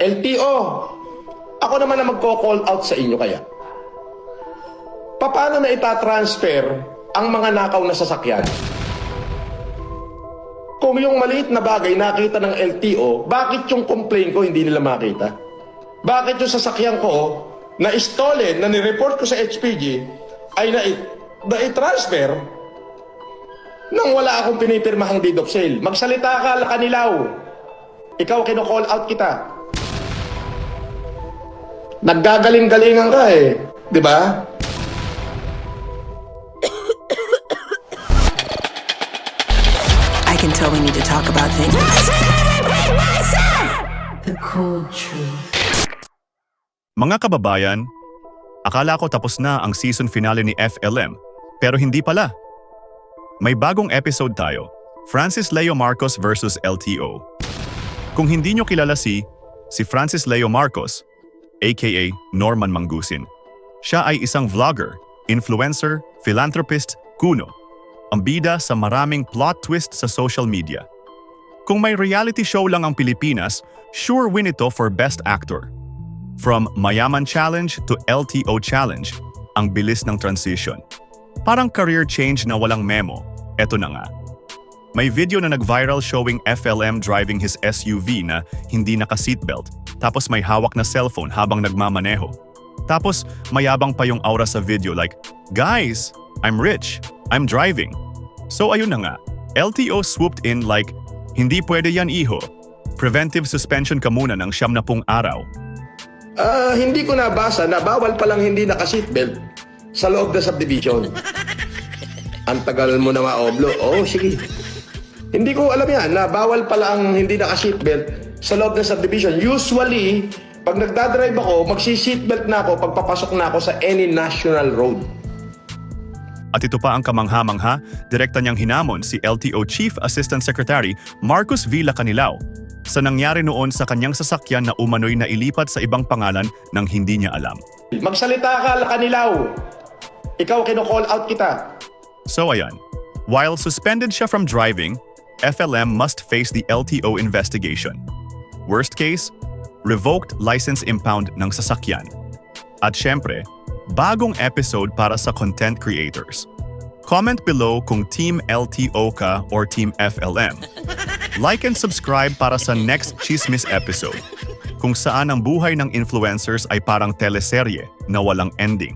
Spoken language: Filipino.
LTO, ako naman na magko-call out sa inyo kaya. Paano na itatransfer ang mga nakaw na sasakyan? Kung yung maliit na bagay nakita ng LTO, bakit yung complaint ko hindi nila makita? Bakit yung sasakyan ko na stolen, na nireport ko sa HPG, ay na-transfer nang wala akong pinipirmahang deed of sale? Magsalita ka, Lakanilaw. Ikaw, kino-call out kita. Naggagaling-galingan ka eh. Di ba? I can tell we need to talk about things. The cold truth. Mga kababayan, akala ko tapos na ang season finale ni FLM, pero hindi pala. May bagong episode tayo, Francis Leo Marcos versus LTO. Kung hindi nyo kilala si Francis Leo Marcos, aka Norman Mangusin. Siya ay isang vlogger, influencer, philanthropist, kuno. Ang bida sa maraming plot twist sa social media. Kung may reality show lang ang Pilipinas, sure win ito for Best Actor. From Mayaman Challenge to LTO Challenge, ang bilis ng transition. Parang career change na walang memo. Eto na nga. May video na nag-viral showing FLM driving his SUV na hindi naka-seatbelt, tapos may hawak na cellphone habang nagmamaneho. Tapos mayabang pa yung aura sa video like, "Guys, I'm rich. I'm driving." So ayun na nga, LTO swooped in like, "Hindi pwede yan, iho. Preventive suspension ka muna ng 70 araw." Hindi ko nabasa na bawal palang hindi naka-seatbelt sa loob ng subdivision. Ang tagal mo na maoblo. Oh, sige. Hindi ko alam yan na bawal pala ang hindi naka-seatbelt sa loob ng subdivision. Usually, pag nagdadrive ako, magsi-seatbelt na ako pagpapasok na ako sa any national road. At ito pa ang kamangha-mangha, direkta niyang hinamon si LTO Chief Assistant Secretary Marcos V. Lacanilao sa nangyari noon sa kanyang sasakyan na umano'y nailipat sa ibang pangalan nang hindi niya alam. Magsalita ka, Lakanilaw. Ikaw, kino-call out kita. So ayan, while suspended siya from driving, FLM must face the LTO investigation. Worst case, revoked license impound ng sasakyan. At syempre, bagong episode para sa content creators. Comment below kung Team LTO ka or Team FLM. Like and subscribe para sa next Chismis episode, kung saan ang buhay ng influencers ay parang teleserye na walang ending.